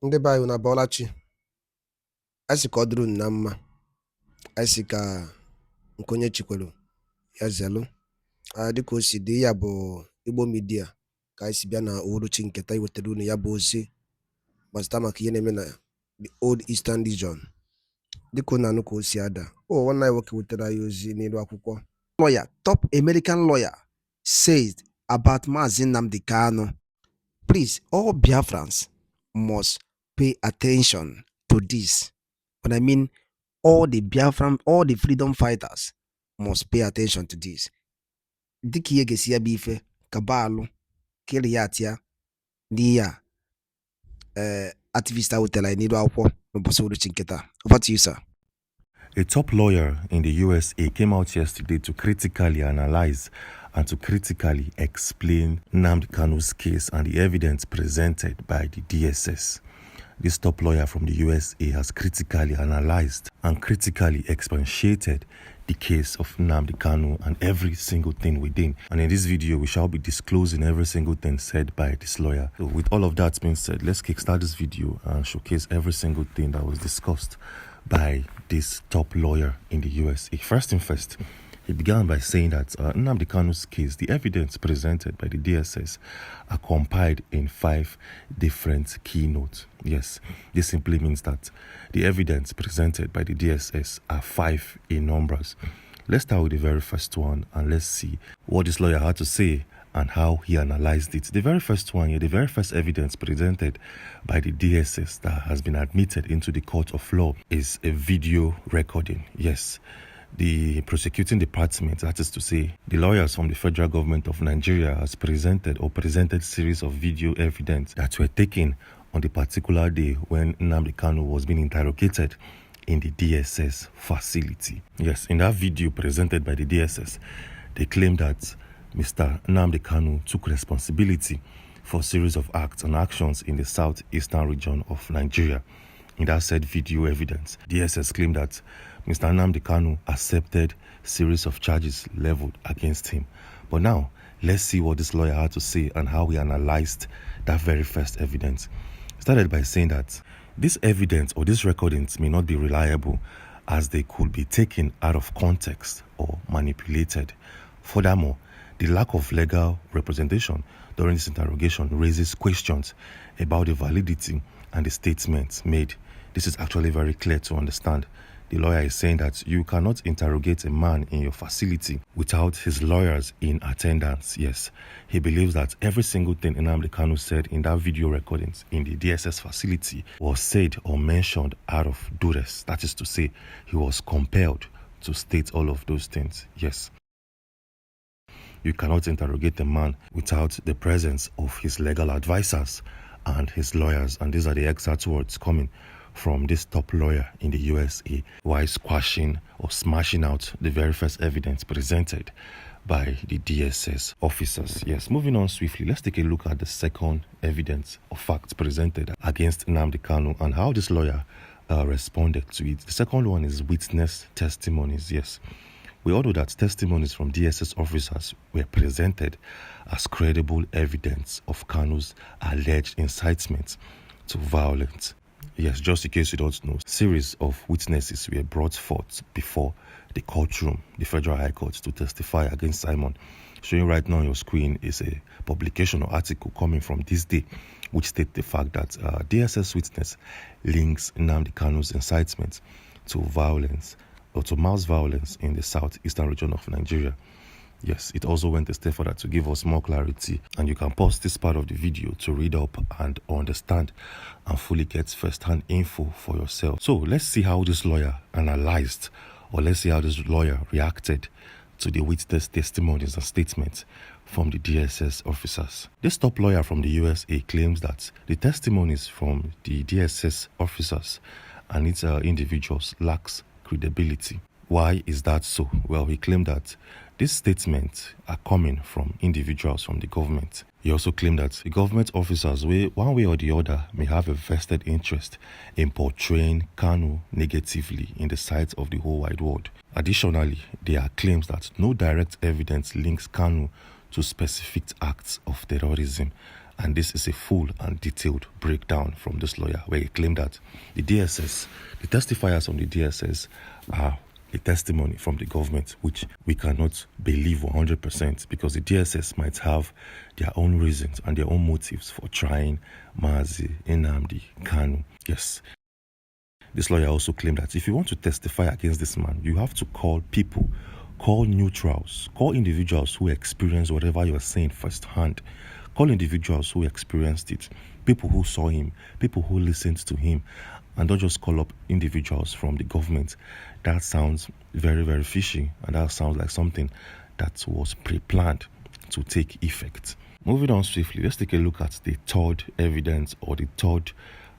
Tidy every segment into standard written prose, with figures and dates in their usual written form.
Ndị be anyị na-abọọla chi. Anyị sị ka ọ dịrị unu na mma. Anyị sị ka nke onye chikwelu ya zelụ. Dịka o si dị, ya bụ Igbo Media ka anyị si bịa na uhuruchi nketa iwetara unu ya bụ ozi gbasara maka ihe na-eme na the Old Eastern Region. Dịka unu anụ ka o si ada, nwanne anyị nwoke wetara anyị ozi n'elu akwụkwọ. Lawyer, top American lawyer says about Mazi Nnamdi Kanu. Please, all Biafrans must pay attention to this. But I mean, all the Biafran, all the freedom fighters must pay attention to this. Diki ye gesi ya bife kabalu kili yatia niya activist awutela inido awo no boso chinketa. Over to you, sir. A top lawyer in the USA came out yesterday to critically analyze and to critically explain Nnamdi Kanu's case and the evidence presented by the DSS. This top lawyer from the USA has critically analyzed and critically expatiated the case of Nnamdi Kanu and every single thing within. And in this video, we shall be disclosing every single thing said by this lawyer. So with all of that being said, let's kickstart this video and showcase every single thing that was discussed by this top lawyer in the USA. First thing first, he began by saying that Nnamdi Kanu's case, the evidence presented by the DSS are compiled in 5 different keynotes. Yes, this simply means that the evidence presented by the DSS are 5 in numbers. Let's start with the very first one and let's see what this lawyer had to say and how he analyzed it. The very first one here, the very first evidence presented by the DSS that has been admitted into the court of law is a video recording. Yes. The prosecuting department, that is to say, the lawyers from the federal government of Nigeria, has presented series of video evidence that were taken on the particular day when Nnamdi Kanu was being interrogated in the DSS facility. Yes, in that video presented by the DSS, they claim that Mr. Nnamdi Kanu took responsibility for a series of acts and actions in the southeastern region of Nigeria. In that said video evidence, DSS claimed that Mr. Nnamdi Kanu accepted a series of charges leveled against him. But now, let's see what this lawyer had to say and how he analyzed that very first evidence. He started by saying that this evidence or these recordings may not be reliable as they could be taken out of context or manipulated. Furthermore, the lack of legal representation during this interrogation raises questions about the validity and the statements made. This is actually very clear to understand. The lawyer is saying that you cannot interrogate a man in your facility without his lawyers in attendance. Yes, he believes that every single thing Nnamdi Kanu said in that video recordings in the DSS facility was said or mentioned out of duress. That is to say, he was compelled to state all of those things. Yes. You cannot interrogate a man without the presence of his legal advisors and his lawyers. And these are the exact words coming from this top lawyer in the USA while squashing or smashing out the very first evidence presented by the DSS officers. Yes, moving on swiftly, let's take a look at the second evidence or facts presented against Nnamdi Kanu and how this lawyer responded to it. The second one is witness testimonies. Yes, we all know that testimonies from DSS officers were presented as credible evidence of Kanu's alleged incitement to violence. Yes, just in case you don't know, series of witnesses were brought forth before the courtroom, the Federal High Court, to testify against Simon. Showing right now on your screen is a publication or article coming from this day, which states the fact that DSS witness links Nnamdi Kanu's incitement to violence or to mass violence in the southeastern region of Nigeria. Yes, it also went a step further to give us more clarity, and you can pause this part of the video to read up and understand and fully get first-hand info for yourself. So let's see how this lawyer analyzed, or let's see how this lawyer reacted to the witness testimonies and statements from the DSS officers. This top lawyer from the USA claims that the testimonies from the DSS officers and its individuals lacks credibility. Why is that so? Well, he claimed that these statements are coming from individuals from the government. He also claimed that the government officers, one way or the other, may have a vested interest in portraying Kanu negatively in the sight of the whole wide world. Additionally, there are claims that no direct evidence links Kanu to specific acts of terrorism And this is a full and detailed breakdown from this lawyer, where he claimed that the testifiers on the DSS are a testimony from the government, which we cannot believe 100% because the DSS might have their own reasons and their own motives for trying Nnamdi Kanu. Yes. This lawyer also claimed that if you want to testify against this man, you have to call people, call neutrals, call individuals who experience whatever you are saying firsthand, call individuals who experienced it, people who saw him, people who listened to him, and don't just call up individuals from the government. That sounds very, very fishy, and that sounds like something that was pre-planned to take effect. Moving on swiftly, let's take a look at the third evidence or the third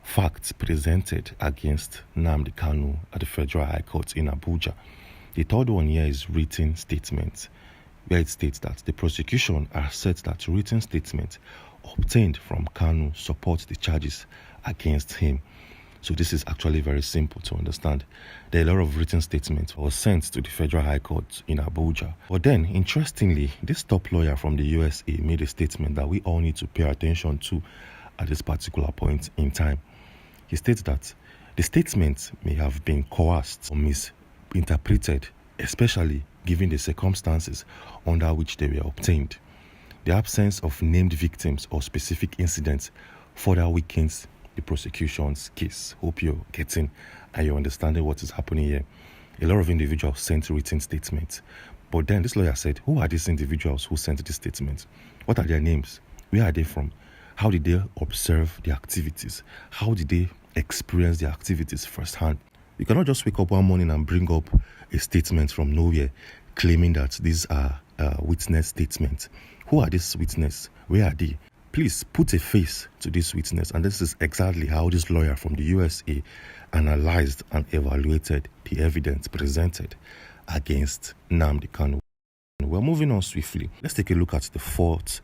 facts presented against Nnamdi Kanu at the Federal High Court in Abuja. The third one here is written statement, where it states that the prosecution asserts that written statement obtained from Kanu supports the charges against him. So this is actually very simple to understand. There are a lot of written statements were sent to the Federal High Court in Abuja. But then, interestingly, this top lawyer from the USA made a statement that we all need to pay attention to at this particular point in time. He states that the statements may have been coerced or misinterpreted, especially given the circumstances under which they were obtained. The absence of named victims or specific incidents further weakens the prosecution's case. Hope you're getting and you're understanding what is happening here. A lot of individuals sent written statements. But then this lawyer said, who are these individuals who sent these statements? What are their names? Where are they from? How did they observe the activities? How did they experience the activities firsthand? You cannot just wake up one morning and bring up a statement from nowhere claiming that these are witness statements. Who are these witnesses? Where are they? Please put a face to this witness. And this is exactly how this lawyer from the USA analyzed and evaluated the evidence presented against Nnamdi Kanu. We're moving on swiftly. Let's take a look at the fourth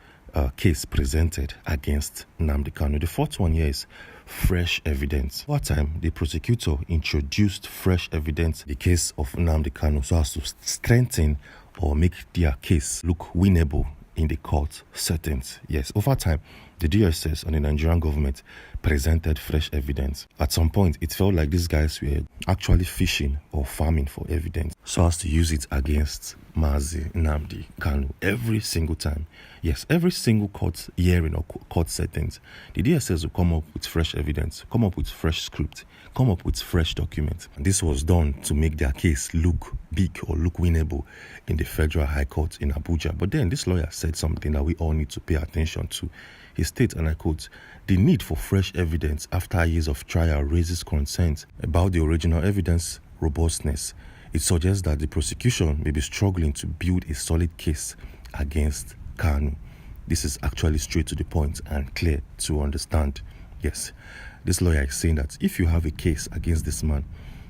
case presented against Nnamdi Kanu. The fourth one here is fresh evidence. Over time, the prosecutor introduced fresh evidence in the case of Nnamdi Kanu so as to strengthen or make their case look winnable in the court settings. Yes, over time, the DSS and the Nigerian government presented fresh evidence. At some point, it felt like these guys were actually fishing or farming for evidence so as to use it against Nnamdi Kanu every single time. Yes, every single court hearing or court settings, the DSS will come up with fresh evidence, come up with fresh script, come up with fresh documents. And this was done to make their case look big or look winnable in the Federal High Court in Abuja. But then this lawyer said something that we all need to pay attention to. He states, and I quote, "The need for fresh evidence after years of trial raises concerns about the original evidence robustness. It suggests that the prosecution may be struggling to build a solid case against Kanu." This is actually straight to the point and clear to understand. Yes, this lawyer is saying that if you have a case against this man,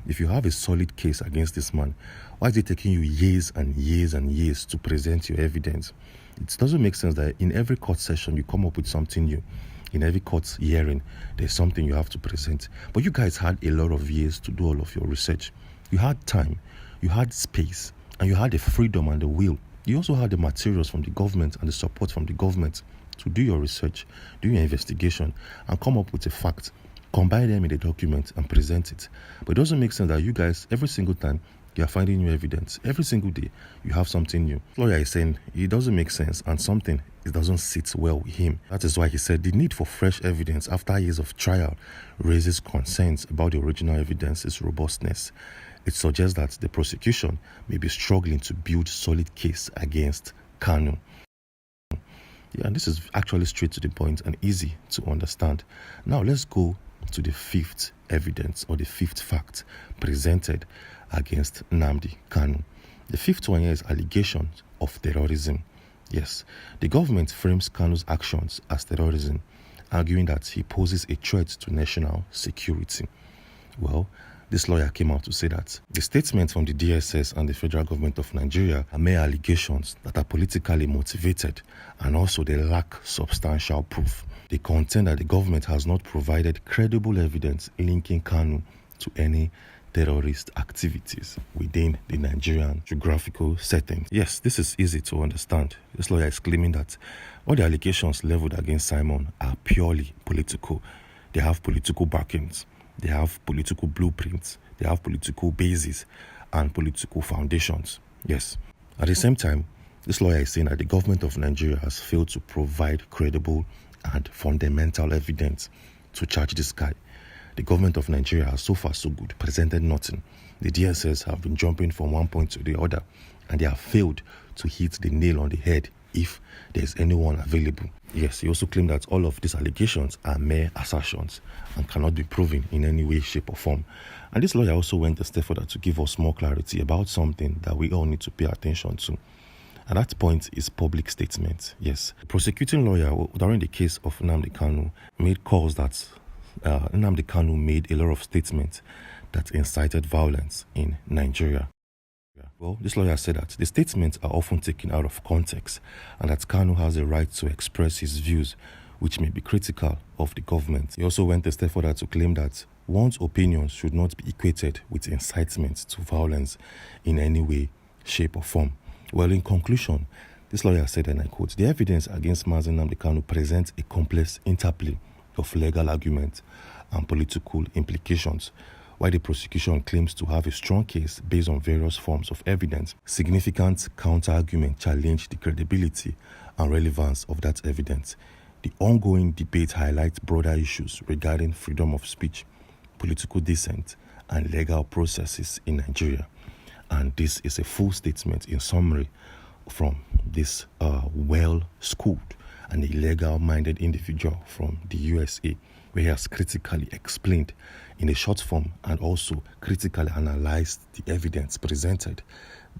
if you have a solid case against this man, why is it taking you years and years and years to present your evidence? It doesn't make sense that in every court session you come up with something new. In every court hearing, there's something you have to present. But you guys had a lot of years to do all of your research. You had time, you had space, and you had the freedom and the will. You also had the materials from the government and the support from the government to do your research, do your investigation, and come up with a fact, combine them in a document and present it. But it doesn't make sense that you guys, every single time, you are finding new evidence. Every single day, you have something new. The lawyer is saying it doesn't make sense and something, it doesn't sit well with him. That is why he said the need for fresh evidence after years of trial raises concerns about the original evidence's robustness. It suggests that the prosecution may be struggling to build solid case against Kanu. Yeah, and this is actually straight to the point and easy to understand. Now let's go to the fifth evidence or the fifth fact presented against Nnamdi Kanu. The fifth one here is allegations of terrorism. Yes, the government frames Kanu's actions as terrorism, arguing that he poses a threat to national security. Well, this lawyer came out to say that the statements from the DSS and the federal government of Nigeria are mere allegations that are politically motivated and also they lack substantial proof. They contend that the government has not provided credible evidence linking Kanu to any terrorist activities within the Nigerian geographical setting. Yes, this is easy to understand. This lawyer is claiming that all the allegations leveled against Simon are purely political. They have political backings, they have political blueprints, they have political bases and political foundations. Yes. At the same time, this lawyer is saying that the government of Nigeria has failed to provide credible and fundamental evidence to charge this guy. The government of Nigeria has so far so good presented nothing. The DSS have been jumping from one point to the other, and they have failed to hit the nail on the head if there's anyone available. Yes, he also claimed that all of these allegations are mere assertions and cannot be proven in any way, shape or form. And this lawyer also went a step further to give us more clarity about something that we all need to pay attention to. And that point is public statements. Yes, the prosecuting lawyer during the case of Nnamdi Kanu made calls that Nnamdi Kanu made a lot of statements that incited violence in Nigeria. Well, this lawyer said that the statements are often taken out of context and that Kanu has a right to express his views, which may be critical of the government. He also went a step further to claim that one's opinions should not be equated with incitement to violence in any way, shape or form. Well, in conclusion, this lawyer said, and I quote, "The evidence against Mazi Nnamdi Kanu presents a complex interplay of legal arguments and political implications. While the prosecution claims to have a strong case based on various forms of evidence, significant counter-arguments challenge the credibility and relevance of that evidence. The ongoing debate highlights broader issues regarding freedom of speech, political dissent, and legal processes in Nigeria." And this is a full statement in summary from this well-schooled and a legal-minded individual from the USA, where he has critically explained in a short form and also critically analyzed the evidence presented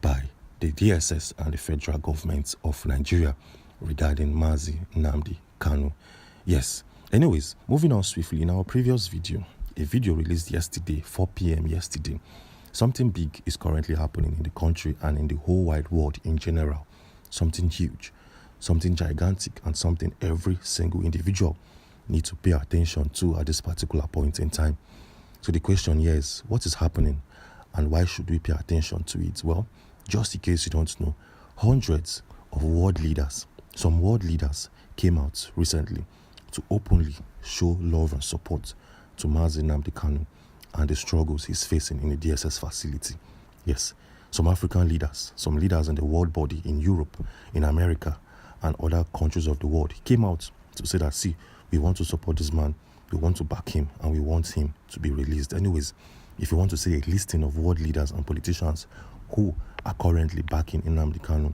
by the DSS and the federal government of Nigeria regarding Mazi Nnamdi Kanu. Yes. Anyways, moving on swiftly, in our previous video, a video released yesterday, 4 p.m. yesterday, something big is currently happening in the country and in the whole wide world in general. Something huge, something gigantic, and something every single individual needs to pay attention to at this particular point in time. So the question here is, what is happening and why should we pay attention to it? Well, just in case you don't know, hundreds of world leaders, some world leaders came out recently to openly show love and support to Mazi Nnamdi Kanu and the struggles he's facing in the DSS facility. Yes, some African leaders, some leaders in the world body in Europe, in America, and other countries of the world came out to say that, see, we want to support this man, we want to back him, and we want him to be released. Anyways, if you want to see a listing of world leaders and politicians who are currently backing Nnamdi Kanu,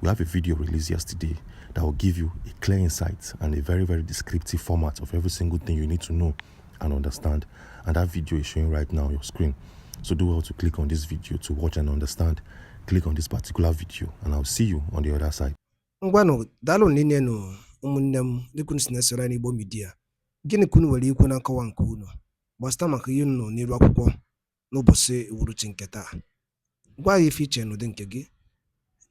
we have a video released yesterday that will give you a clear insight and a very, very descriptive format of every single thing you need to know and understand. And that video is showing right now on your screen. So do well to click on this video to watch and understand. Click on this particular video and I'll see you on the other side. Ngwano, dalo nini no umunnem dikun sinesera ni IGBO media. Gini kunu wali ikwu na nkawa nke unu. Gbasta maka ihe nọ n'iru akwụkwọ n'ụbọchị uhuruchi nke taa. Gwa ya ife iche n'ụdị nke gị.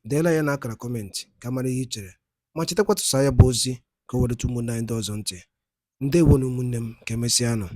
Deela ya n'akara kọmentị ka mara ihe i chere. Ma chetakwa tụsa ya bụ ozi ka o weretu ụmụnne anyị ndị ọzọ ntị. Ndewo na ụmụnne m, ka emesịa nụ.